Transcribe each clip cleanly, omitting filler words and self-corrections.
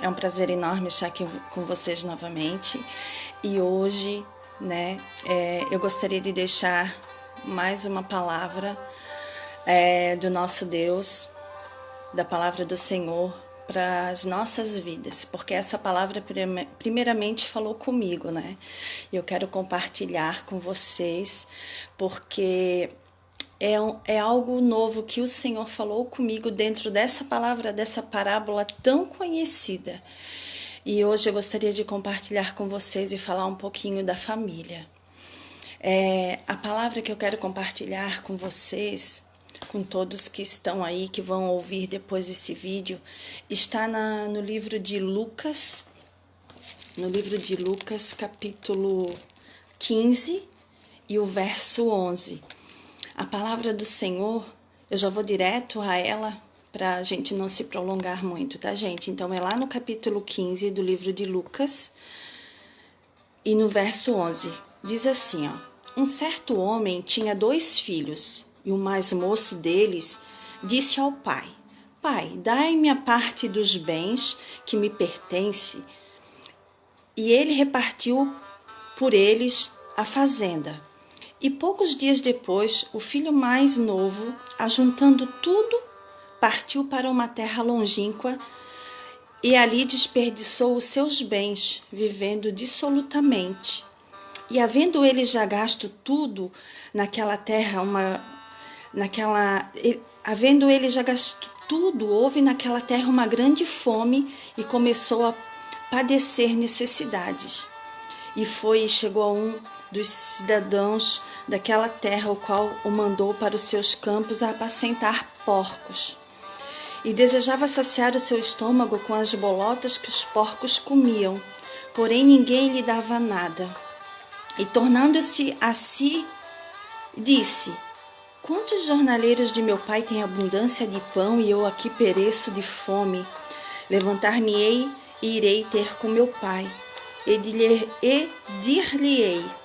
É um prazer enorme estar aqui com vocês novamente. E hoje, eu gostaria de deixar mais uma palavra do nosso Deus, da palavra do Senhor para as nossas vidas, porque essa palavra primeiramente falou comigo, Eu quero compartilhar com vocês, porque é algo novo que o Senhor falou comigo dentro dessa palavra, dessa parábola tão conhecida. E hoje eu gostaria de compartilhar com vocês e falar um pouquinho da família. A palavra que eu quero compartilhar com vocês, com todos que estão aí, que vão ouvir depois desse vídeo, está no livro de Lucas, capítulo 15 e o verso 11. A palavra do Senhor, eu já vou direto a ela para a gente não se prolongar muito, tá, gente? Então, é lá no capítulo 15 do livro de Lucas e no verso 11. Diz assim, ó: Um certo homem tinha 2 filhos e o mais moço deles disse ao pai: Pai, dai-me a parte dos bens que me pertence. E ele repartiu por eles a fazenda. E poucos dias depois, o filho mais novo, ajuntando tudo, partiu para uma terra longínqua e ali desperdiçou os seus bens, vivendo dissolutamente. E havendo ele já gasto tudo naquela terra, houve naquela terra uma grande fome e começou a padecer necessidades. E chegou a um dos cidadãos daquela terra, o qual o mandou para os seus campos a apacentar porcos. E desejava saciar o seu estômago com as bolotas que os porcos comiam, porém ninguém lhe dava nada. E tornando-se a si, disse: Quantos jornaleiros de meu pai têm abundância de pão e eu aqui pereço de fome? Levantar-me-ei e irei ter com meu pai. E dir-lhe-ei: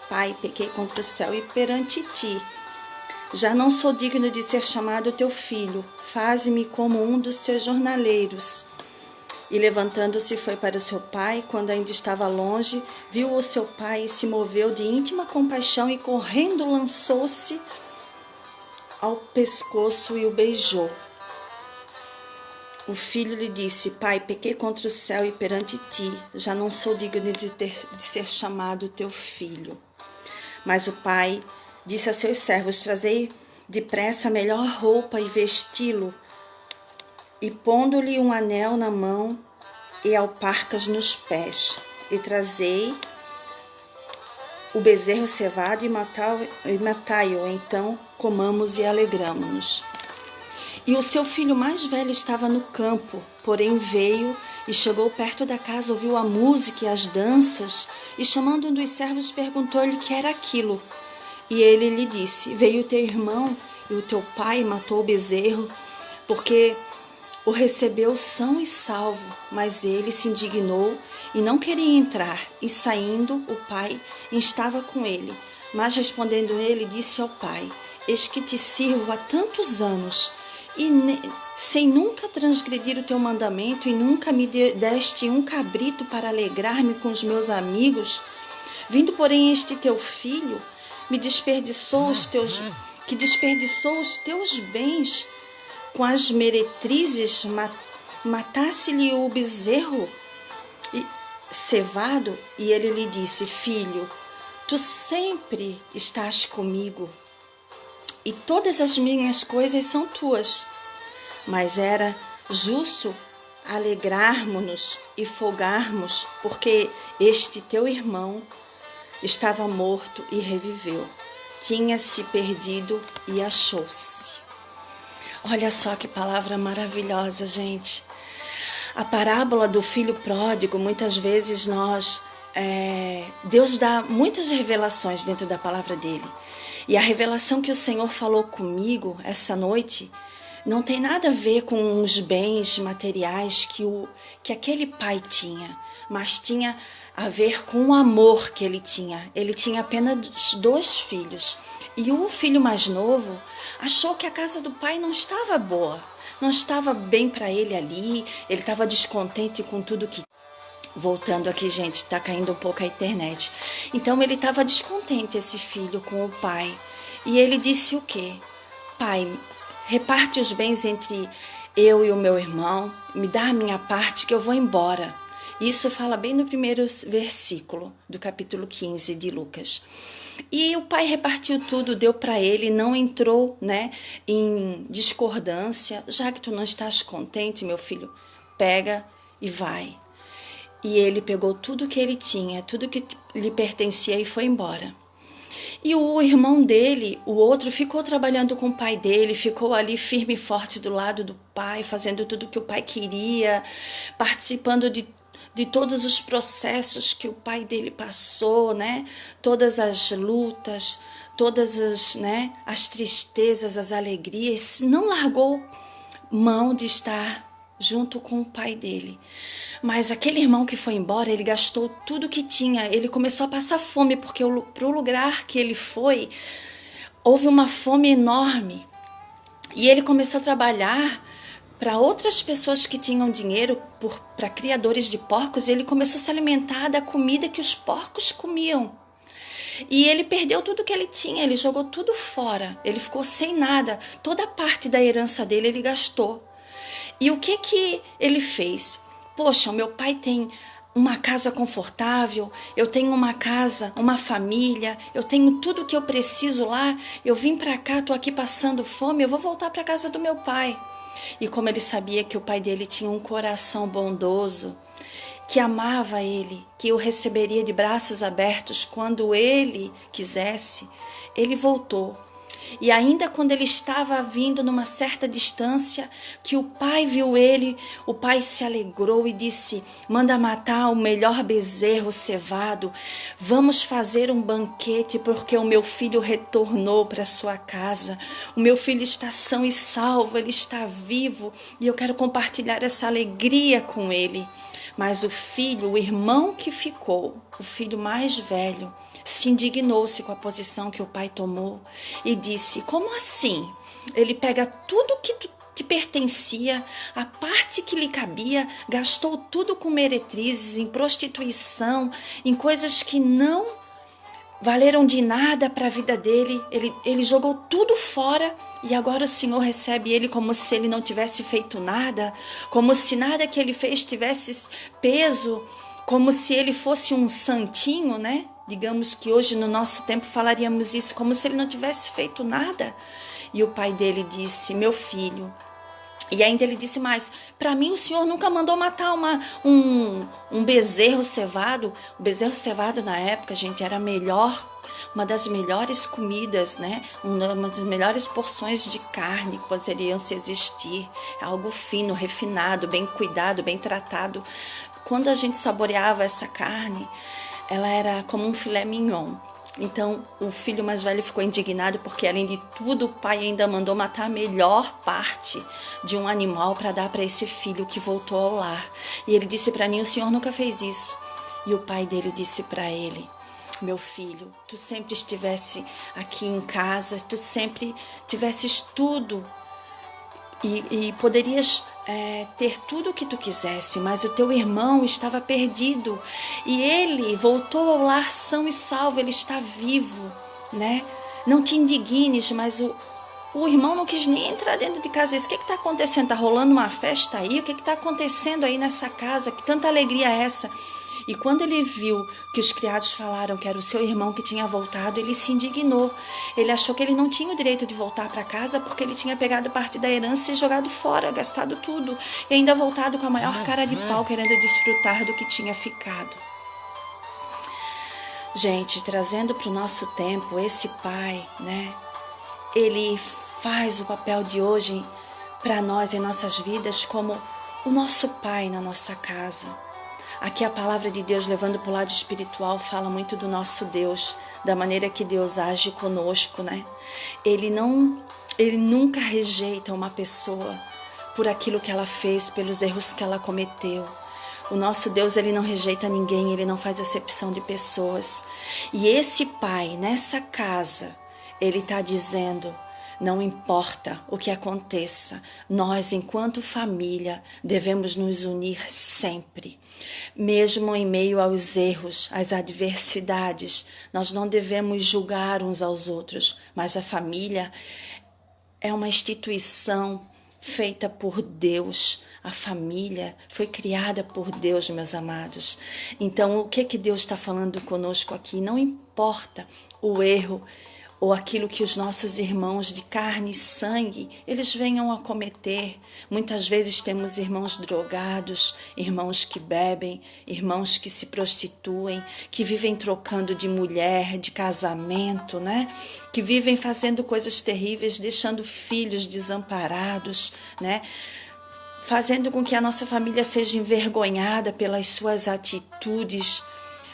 Pai, pequei contra o céu e perante ti. Já não sou digno de ser chamado teu filho. Faze-me como um dos teus jornaleiros. E levantando-se foi para o seu pai. Quando ainda estava longe, viu o seu pai e se moveu de íntima compaixão e correndo lançou-se ao pescoço e o beijou. O filho lhe disse: Pai, pequei contra o céu e perante ti, já não sou digno de ser chamado teu filho. Mas o pai disse a seus servos: Trazei depressa a melhor roupa e vesti-lo, e pondo-lhe um anel na mão e alparcas nos pés, e trazei o bezerro cevado e matai-o, então comamos e alegramo-nos. E o seu filho mais velho estava no campo, porém veio e chegou perto da casa, ouviu a música e as danças, e chamando um dos servos perguntou-lhe o que era aquilo. E ele lhe disse: Veio teu irmão e o teu pai matou o bezerro, porque o recebeu são e salvo. Mas ele se indignou e não queria entrar, e saindo o pai estava com ele. Mas respondendo ele, disse ao pai: Eis que te sirvo há tantos anos, e sem nunca transgredir o teu mandamento, e nunca me deste um cabrito para alegrar-me com os meus amigos. Vindo, porém, este teu filho, que desperdiçou os teus bens com as meretrizes, matasse-lhe o bezerro cevado. E ele lhe disse: Filho, tu sempre estás comigo, e todas as minhas coisas são tuas. Mas era justo alegrarmos-nos e folgarmos, porque este teu irmão estava morto e reviveu, tinha-se perdido e achou-se. Olha só que palavra maravilhosa, gente. A parábola do filho pródigo, muitas vezes Deus dá muitas revelações dentro da palavra dele. E a revelação que o Senhor falou comigo essa noite não tem nada a ver com os bens materiais que aquele pai tinha, mas tinha a ver com o amor que ele tinha. Ele tinha apenas 2 filhos. E o filho mais novo achou que a casa do pai não estava boa, não estava bem para ele ali, ele estava descontente com tudo que... Voltando aqui, gente, está caindo um pouco a internet. Então ele estava descontente, esse filho, com o pai. E ele disse o quê? Pai, reparte os bens entre eu e o meu irmão, me dá a minha parte que eu vou embora. Isso fala bem no primeiro versículo do capítulo 15 de Lucas. E o pai repartiu tudo, deu para ele, não entrou, né, em discordância. Já que tu não estás contente, meu filho, pega e vai. E ele pegou tudo que ele tinha, tudo que lhe pertencia e foi embora. E o irmão dele, o outro, ficou trabalhando com o pai dele, ficou ali firme e forte do lado do pai, fazendo tudo que o pai queria, participando de todos os processos que o pai dele passou, né? Todas as lutas, todas as, né, as tristezas, as alegrias. Não largou mão de estar junto com o pai dele. Mas aquele irmão que foi embora, ele gastou tudo que tinha. Ele começou a passar fome, porque para o lugar que ele foi, houve uma fome enorme. E ele começou a trabalhar para outras pessoas que tinham dinheiro, para criadores de porcos. Ele começou a se alimentar da comida que os porcos comiam. E ele perdeu tudo que ele tinha, ele jogou tudo fora. Ele ficou sem nada. Toda a parte da herança dele ele gastou. E o que ele fez? Poxa, meu pai tem uma casa confortável, eu tenho uma casa, uma família, eu tenho tudo que eu preciso lá, eu vim para cá, estou aqui passando fome, eu vou voltar para a casa do meu pai. E como ele sabia que o pai dele tinha um coração bondoso, que amava ele, que o receberia de braços abertos quando ele quisesse, ele voltou. E ainda quando ele estava vindo numa certa distância, que o pai viu ele, o pai se alegrou e disse: manda matar o melhor bezerro cevado, vamos fazer um banquete, porque o meu filho retornou para sua casa, o meu filho está são e salvo, ele está vivo, e eu quero compartilhar essa alegria com ele. Mas o filho, o irmão que ficou, o filho mais velho, se indignou-se com a posição que o pai tomou e disse: como assim? Ele pega tudo que te pertencia, a parte que lhe cabia, gastou tudo com meretrizes, em prostituição, em coisas que não valeram de nada para a vida dele. Ele jogou tudo fora e agora o Senhor recebe ele como se ele não tivesse feito nada, como se nada que ele fez tivesse peso, como se ele fosse um santinho, né? Digamos que hoje no nosso tempo falaríamos isso, como se ele não tivesse feito nada. E o pai dele disse: meu filho. E ainda ele disse mais: para mim o Senhor nunca mandou matar um bezerro cevado. O bezerro cevado na época, gente, era uma das melhores comidas, né? Uma das melhores porções de carne que poderiam se existir. Algo fino, refinado, bem cuidado, bem tratado. Quando a gente saboreava essa carne, ela era como um filé mignon. Então o filho mais velho ficou indignado porque, além de tudo, o pai ainda mandou matar a melhor parte de um animal para dar para esse filho que voltou ao lar. E ele disse: para mim o Senhor nunca fez isso. E o pai dele disse para ele: meu filho, tu sempre estivesse aqui em casa, tu sempre tivesses tudo e poderias ter tudo o que tu quisesse, mas o teu irmão estava perdido e ele voltou ao lar são e salvo, ele está vivo, né? Não te indignes, mas o irmão não quis nem entrar dentro de casa. Disse: o que está acontecendo? Está rolando uma festa aí? O que está acontecendo aí nessa casa? Que tanta alegria é essa? E quando ele viu que os criados falaram que era o seu irmão que tinha voltado, ele se indignou. Ele achou que ele não tinha o direito de voltar para casa porque ele tinha pegado parte da herança e jogado fora, gastado tudo. E ainda voltado com a maior cara de pau, querendo desfrutar do que tinha ficado. Gente, trazendo para o nosso tempo, esse pai, né? Ele faz o papel de hoje para nós em nossas vidas como o nosso pai na nossa casa. Aqui a palavra de Deus, levando para o lado espiritual, fala muito do nosso Deus, da maneira que Deus age conosco, né? Ele nunca rejeita uma pessoa por aquilo que ela fez, pelos erros que ela cometeu. O nosso Deus, ele não rejeita ninguém, ele não faz acepção de pessoas. E esse pai, nessa casa, ele está dizendo: Não importa o que aconteça, nós, enquanto família, devemos nos unir sempre. Mesmo em meio aos erros, às adversidades, nós não devemos julgar uns aos outros, mas a família é uma instituição feita por Deus. A família foi criada por Deus, meus amados. Então, o que Deus está falando conosco aqui? Não importa o erro ou aquilo que os nossos irmãos de carne e sangue, eles venham a cometer. Muitas vezes temos irmãos drogados, irmãos que bebem, irmãos que se prostituem, que vivem trocando de mulher, de casamento, né? Que vivem fazendo coisas terríveis, deixando filhos desamparados, né? Fazendo com que a nossa família seja envergonhada pelas suas atitudes.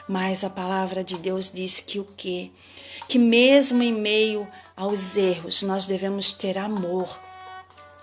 Mas a palavra de Deus diz que o quê? Que mesmo em meio aos erros, nós devemos ter amor.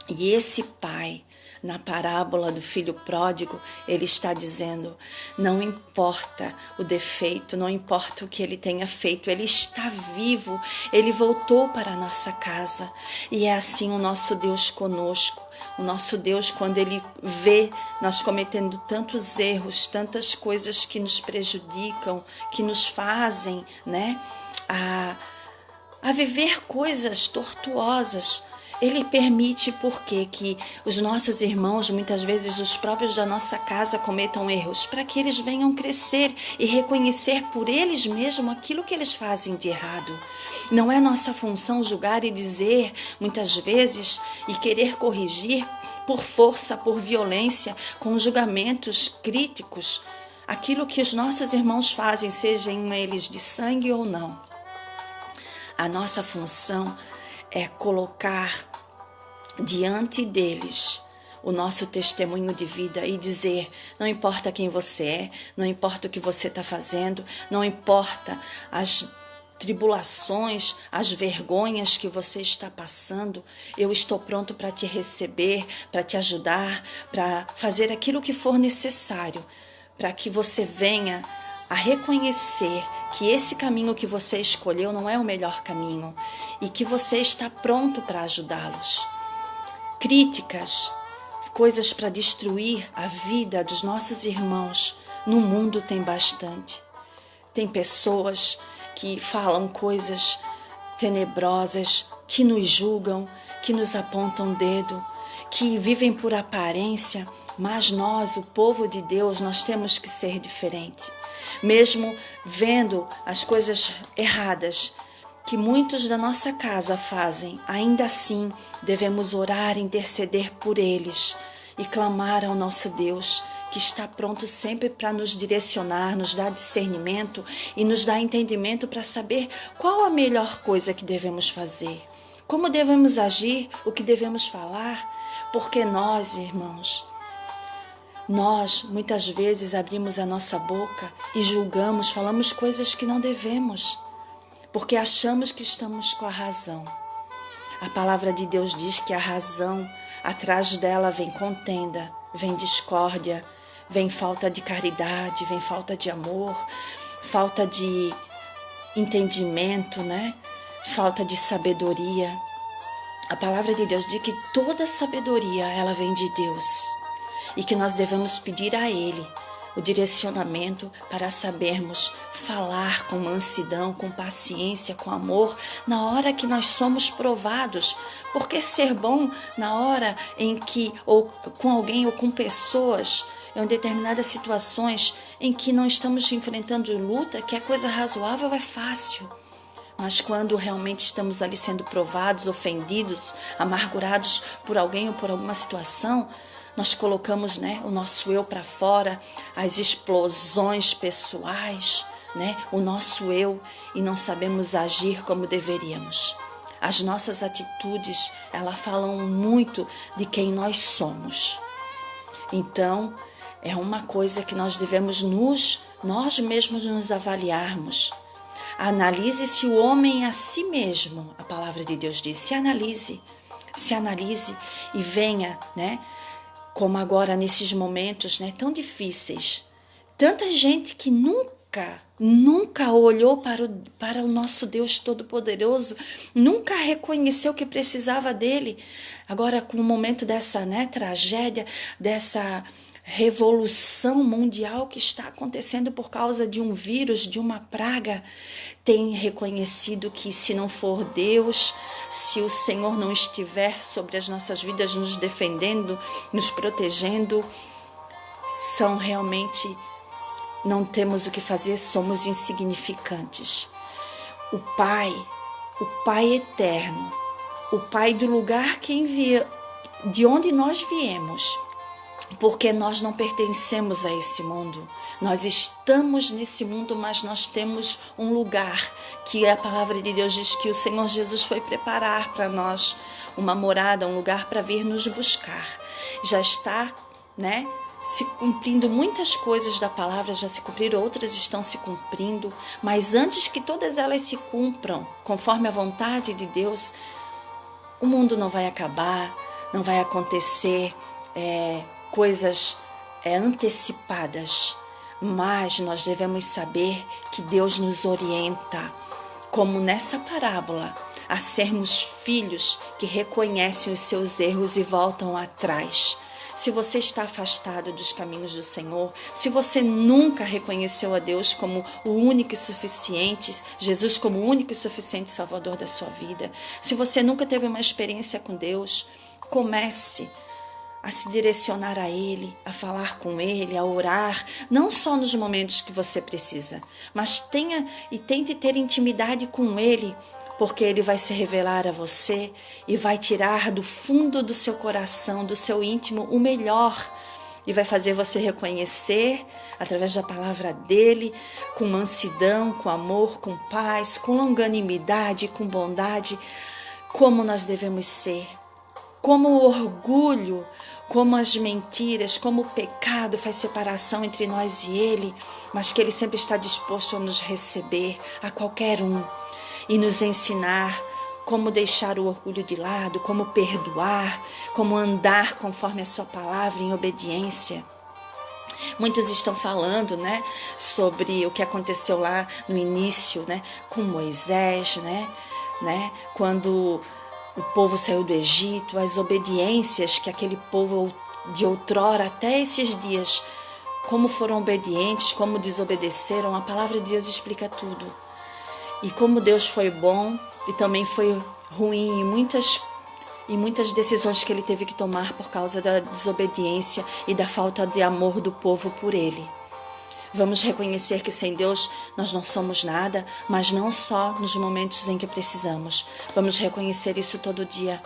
E esse pai, na parábola do filho pródigo, ele está dizendo, não importa o defeito, não importa o que ele tenha feito, ele está vivo, ele voltou para a nossa casa. E é assim o nosso Deus conosco. O nosso Deus, quando ele vê nós cometendo tantos erros, tantas coisas que nos prejudicam, que nos fazem, né, a viver coisas tortuosas, ele permite porque que os nossos irmãos, muitas vezes os próprios da nossa casa, cometam erros, para que eles venham crescer e reconhecer por eles mesmos aquilo que eles fazem de errado. Não é nossa função julgar e dizer, muitas vezes, e querer corrigir por força, por violência, com julgamentos críticos, aquilo que os nossos irmãos fazem, sejam eles de sangue ou não. A nossa função é colocar diante deles o nosso testemunho de vida e dizer, não importa quem você é, não importa o que você está fazendo, não importa as tribulações, as vergonhas que você está passando, eu estou pronto para te receber, para te ajudar, para fazer aquilo que for necessário, para que você venha a reconhecer que esse caminho que você escolheu não é o melhor caminho e que você está pronto para ajudá-los. Críticas, coisas para destruir a vida dos nossos irmãos, no mundo tem bastante. Tem pessoas que falam coisas tenebrosas, que nos julgam, que nos apontam o dedo, que vivem por aparência, mas nós, o povo de Deus, nós temos que ser diferente. Mesmo vendo as coisas erradas que muitos da nossa casa fazem, ainda assim devemos orar, interceder por eles e clamar ao nosso Deus, que está pronto sempre para nos direcionar, nos dar discernimento e nos dar entendimento para saber qual a melhor coisa que devemos fazer, como devemos agir, o que devemos falar, porque nós, irmãos, nós muitas vezes abrimos a nossa boca e julgamos, falamos coisas que não devemos, porque achamos que estamos com a razão. A palavra de Deus diz que a razão, atrás dela vem contenda, vem discórdia, vem falta de caridade, vem falta de amor, falta de entendimento, né? Falta de sabedoria. A palavra de Deus diz que toda sabedoria ela vem de Deus e que nós devemos pedir a Ele o direcionamento para sabermos falar com mansidão, com paciência, com amor, na hora que nós somos provados. Porque ser bom na hora em que, ou com alguém ou com pessoas, em determinadas situações em que não estamos enfrentando luta, que é coisa razoável, é fácil. Mas quando realmente estamos ali sendo provados, ofendidos, amargurados por alguém ou por alguma situação, nós colocamos, né, o nosso eu para fora, as explosões pessoais, né, o nosso eu, e não sabemos agir como deveríamos. As nossas atitudes, elas falam muito de quem nós somos. Então, é uma coisa que nós devemos nós mesmos nos avaliarmos. Analise-se o homem a si mesmo, a palavra de Deus diz, se analise e venha, né? Como agora nesses momentos, né, tão difíceis. Tanta gente que nunca nunca olhou para o nosso Deus Todo-Poderoso, nunca reconheceu que precisava dele. Agora, com o momento dessa tragédia, dessa revolução mundial que está acontecendo por causa de um vírus, de uma praga, tem reconhecido que se não for Deus, se o Senhor não estiver sobre as nossas vidas, nos defendendo, nos protegendo, são realmente... Não temos o que fazer, somos insignificantes. O Pai eterno, o Pai do lugar que envia, de onde nós viemos, porque nós não pertencemos a esse mundo. Nós estamos nesse mundo, mas nós temos um lugar que a palavra de Deus diz que o Senhor Jesus foi preparar para nós uma morada, um lugar para vir nos buscar. Já está, se cumprindo muitas coisas da palavra, já se cumpriram, outras estão se cumprindo, mas antes que todas elas se cumpram, conforme a vontade de Deus, o mundo não vai acabar, não vai acontecer coisas antecipadas, mas nós devemos saber que Deus nos orienta, como nessa parábola, a sermos filhos que reconhecem os seus erros e voltam atrás. Se você está afastado dos caminhos do Senhor, se você nunca reconheceu a Deus como o único e suficiente, Jesus como o único e suficiente Salvador da sua vida, se você nunca teve uma experiência com Deus, comece a se direcionar a Ele, a falar com Ele, a orar, não só nos momentos que você precisa, mas tente ter intimidade com Ele, porque Ele vai se revelar a você e vai tirar do fundo do seu coração, do seu íntimo, o melhor. E vai fazer você reconhecer, através da palavra dEle, com mansidão, com amor, com paz, com longanimidade, com bondade, como nós devemos ser. Como o orgulho, como as mentiras, como o pecado faz separação entre nós e Ele, mas que Ele sempre está disposto a nos receber, a qualquer um, e nos ensinar como deixar o orgulho de lado, como perdoar, como andar conforme a sua palavra em obediência. Muitos estão falando, sobre o que aconteceu lá no início, com Moisés, quando o povo saiu do Egito, as obediências que aquele povo de outrora até esses dias, como foram obedientes, como desobedeceram, a palavra de Deus explica tudo. E como Deus foi bom e também foi ruim em muitas decisões que Ele teve que tomar por causa da desobediência e da falta de amor do povo por Ele. Vamos reconhecer que sem Deus nós não somos nada, mas não só nos momentos em que precisamos. Vamos reconhecer isso todo dia.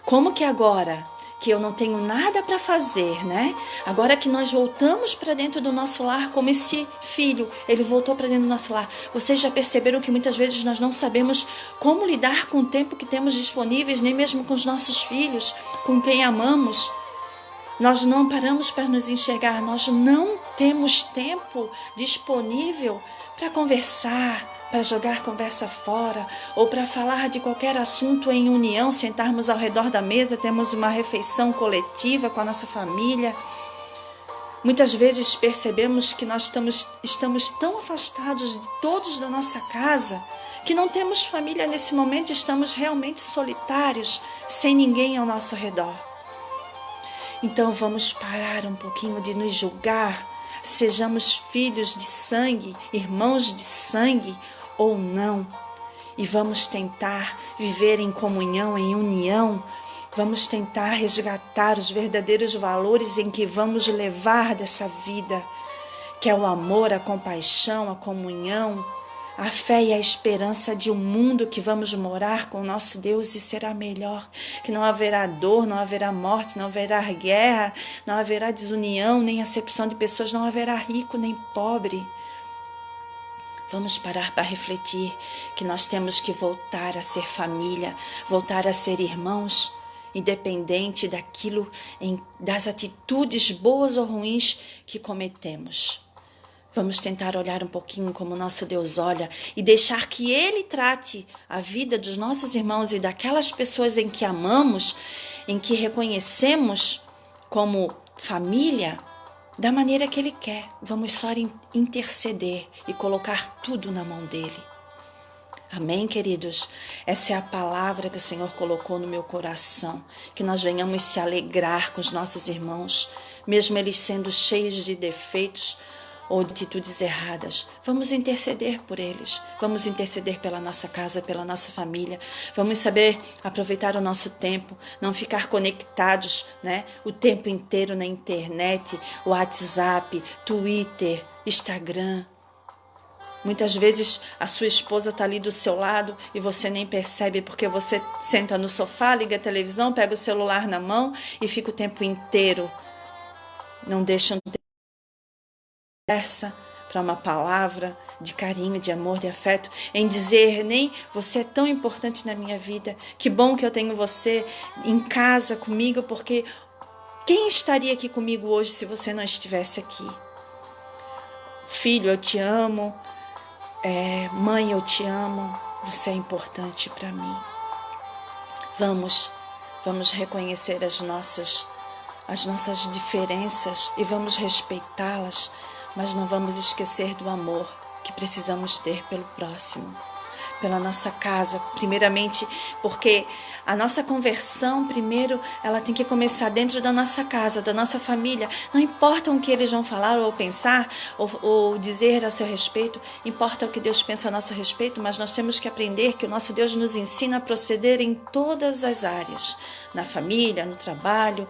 Como que agora que eu não tenho nada para fazer, Agora que nós voltamos para dentro do nosso lar, como esse filho, ele voltou para dentro do nosso lar. Vocês já perceberam que muitas vezes nós não sabemos como lidar com o tempo que temos disponíveis, nem mesmo com os nossos filhos, com quem amamos. Nós não paramos para nos enxergar, nós não temos tempo disponível para conversar, para jogar conversa fora ou para falar de qualquer assunto em união, sentarmos ao redor da mesa, temos uma refeição coletiva com a nossa família. Muitas vezes percebemos que nós estamos tão afastados de todos da nossa casa que não temos família nesse momento, estamos realmente solitários, sem ninguém ao nosso redor. Então vamos parar um pouquinho de nos julgar, sejamos filhos de sangue, irmãos de sangue ou não, e vamos tentar viver em comunhão, em união, vamos tentar resgatar os verdadeiros valores em que vamos levar dessa vida, que é o amor, a compaixão, a comunhão, a fé e a esperança de um mundo que vamos morar com o nosso Deus e será melhor, que não haverá dor, não haverá morte, não haverá guerra, não haverá desunião, nem acepção de pessoas, não haverá rico nem pobre. Vamos parar para refletir que nós temos que voltar a ser família, voltar a ser irmãos, independente das atitudes boas ou ruins que cometemos. Vamos tentar olhar um pouquinho como nosso Deus olha e deixar que Ele trate a vida dos nossos irmãos e daquelas pessoas em que amamos, em que reconhecemos como família, da maneira que Ele quer. Vamos só interceder e colocar tudo na mão dEle. Amém, queridos? Essa é a palavra que o Senhor colocou no meu coração, que nós venhamos se alegrar com os nossos irmãos, mesmo eles sendo cheios de defeitos ou de atitudes erradas. Vamos interceder por eles, vamos interceder pela nossa casa, pela nossa família, vamos saber aproveitar o nosso tempo, não ficar conectados, né, o tempo inteiro na internet, WhatsApp, Twitter, Instagram. Muitas vezes a sua esposa está ali do seu lado e você nem percebe porque você senta no sofá, liga a televisão, pega o celular na mão e fica o tempo inteiro. Não deixa um tempo de conversa para uma palavra de carinho, de amor, de afeto, em dizer nem você é tão importante na minha vida, que bom que eu tenho você em casa comigo, porque quem estaria aqui comigo hoje se você não estivesse aqui? Filho, eu te amo. Mãe, eu te amo, você é importante para mim. Vamos reconhecer as nossas diferenças e vamos respeitá-las, mas não vamos esquecer do amor que precisamos ter pelo próximo, pela nossa casa, primeiramente, porque a nossa conversão, primeiro, ela tem que começar dentro da nossa casa, da nossa família. Não importa o que eles vão falar ou pensar ou dizer a seu respeito, importa o que Deus pensa a nosso respeito, mas nós temos que aprender que o nosso Deus nos ensina a proceder em todas as áreas, na família, no trabalho,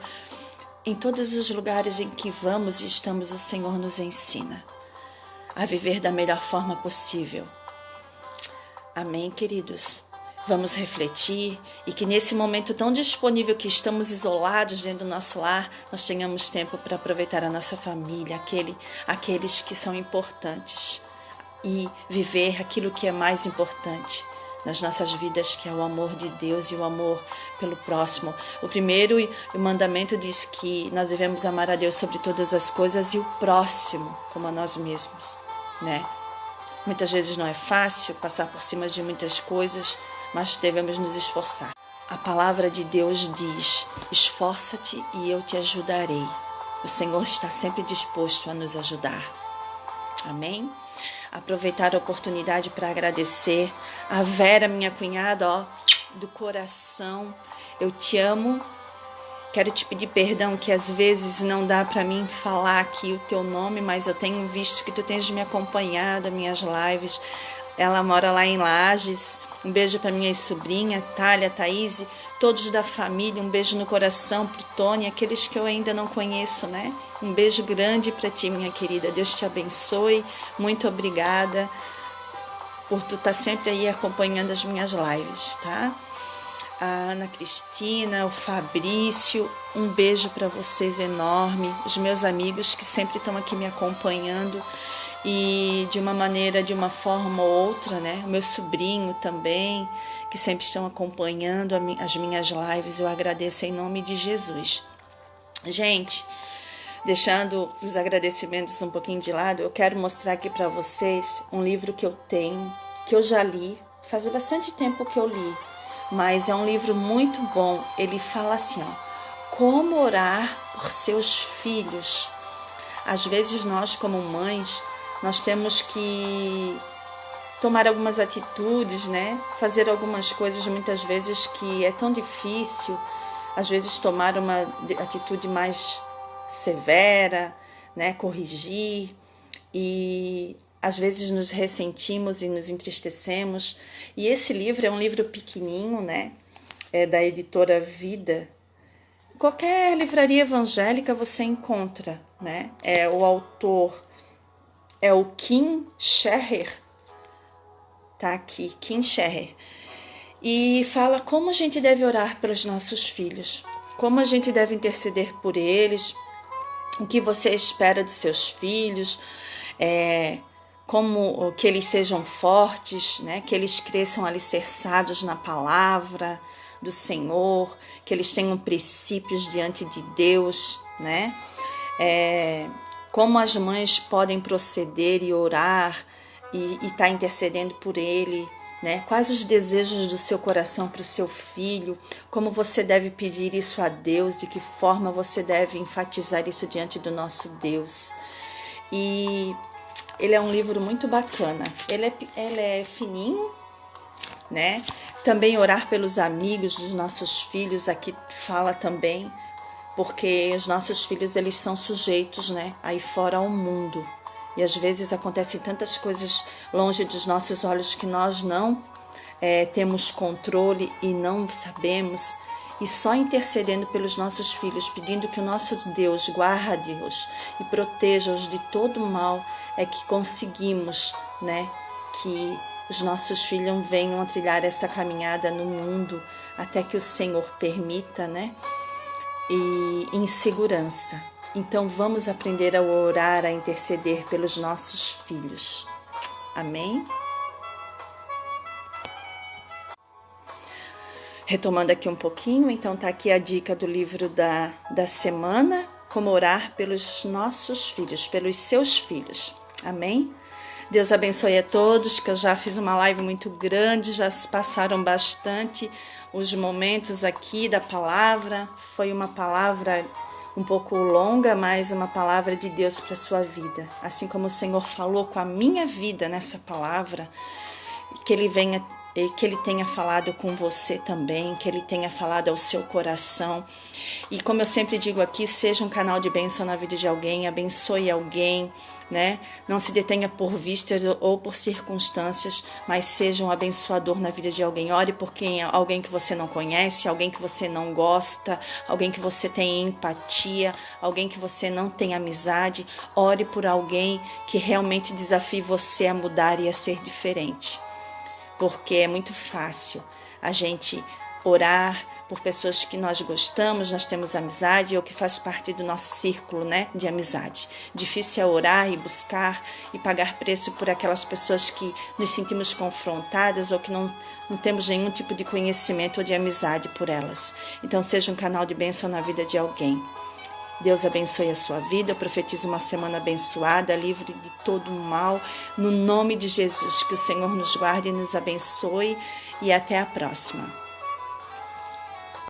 em todos os lugares em que vamos e estamos, o Senhor nos ensina a viver da melhor forma possível. Amém, queridos? Vamos refletir e que nesse momento tão disponível que estamos isolados dentro do nosso lar, nós tenhamos tempo para aproveitar a nossa família, aqueles que são importantes e viver aquilo que é mais importante nas nossas vidas, que é o amor de Deus e o amor pelo próximo. O primeiro mandamento diz que nós devemos amar a Deus sobre todas as coisas e o próximo como a nós mesmos, né? Muitas vezes não é fácil passar por cima de muitas coisas, mas devemos nos esforçar. A palavra de Deus diz: esforça-te e eu te ajudarei. O Senhor está sempre disposto a nos ajudar. Amém? Aproveitar a oportunidade para agradecer a Vera, minha cunhada, do coração. Eu te amo. Quero te pedir perdão que às vezes não dá para mim falar aqui o teu nome, mas eu tenho visto que tu tens me acompanhado, minhas lives. Ela mora lá em Lages. Um beijo para minha sobrinha, Thalia, Thaís, todos da família. Um beijo no coração pro Tony, aqueles que eu ainda não conheço, né? Um beijo grande para ti, minha querida. Deus te abençoe. Muito obrigada por tu estar sempre aí acompanhando as minhas lives, tá? A Ana Cristina, o Fabrício, um beijo para vocês enorme. Os meus amigos que sempre estão aqui me acompanhando e de uma forma ou outra, né? O meu sobrinho também, que sempre estão acompanhando as minhas lives, eu agradeço em nome de Jesus. Gente, deixando os agradecimentos um pouquinho de lado, eu quero mostrar aqui para vocês um livro que eu tenho, que eu já li, faz bastante tempo que eu li, mas é um livro muito bom. Ele fala assim, como orar por seus filhos. Às vezes nós, como mães, nós temos que tomar algumas atitudes, né? Fazer algumas coisas muitas vezes que é tão difícil, às vezes tomar uma atitude mais severa, né? Corrigir, e às vezes nos ressentimos e nos entristecemos. E esse livro é um livro pequenininho, né? É da editora Vida. Qualquer livraria evangélica você encontra, né? O autor é o Kim Scherrer, tá aqui, Kim Scherrer. E fala como a gente deve orar pelos nossos filhos, como a gente deve interceder por eles, o que você espera de seus filhos, como que eles sejam fortes, né? Que eles cresçam alicerçados na palavra do Senhor, que eles tenham princípios diante de Deus, né? Como as mães podem proceder e orar e estar intercedendo por ele, né? Quais os desejos do seu coração para o seu filho, como você deve pedir isso a Deus, de que forma você deve enfatizar isso diante do nosso Deus. E ele é um livro muito bacana, ele é fininho, né? Também orar pelos amigos dos nossos filhos, aqui fala também, porque os nossos filhos, eles são sujeitos, né, aí fora ao mundo. E às vezes acontecem tantas coisas longe dos nossos olhos que nós não temos controle e não sabemos. E só intercedendo pelos nossos filhos, pedindo que o nosso Deus guarde-os e proteja-os de todo mal, é que conseguimos, né, que os nossos filhos venham a trilhar essa caminhada no mundo, até que o Senhor permita, né, e em segurança. Então vamos aprender a orar, a interceder pelos nossos filhos. Amém? Retomando aqui um pouquinho, então tá aqui a dica do livro da semana, como orar pelos nossos filhos, pelos seus filhos. Amém? Deus abençoe a todos, que eu já fiz uma live muito grande, já se passaram bastante os momentos aqui da palavra. Foi uma palavra um pouco longa, mas uma palavra de Deus para a sua vida. Assim como o Senhor falou com a minha vida nessa palavra, que Ele tenha falado com você também, que Ele tenha falado ao seu coração. E como eu sempre digo aqui, seja um canal de bênção na vida de alguém, abençoe alguém, né? Não se detenha por vistas ou por circunstâncias, mas seja um abençoador na vida de alguém. Ore por alguém que você não conhece, alguém que você não gosta, alguém que você tem empatia, alguém que você não tem amizade. Ore por alguém que realmente desafie você a mudar e a ser diferente. Porque é muito fácil a gente orar por pessoas que nós gostamos, nós temos amizade ou que faz parte do nosso círculo, né, de amizade. Difícil é orar e buscar e pagar preço por aquelas pessoas que nos sentimos confrontadas ou que não temos nenhum tipo de conhecimento ou de amizade por elas. Então seja um canal de bênção na vida de alguém. Deus abençoe a sua vida, eu profetizo uma semana abençoada, livre de todo o mal, no nome de Jesus, que o Senhor nos guarde e nos abençoe, e até a próxima.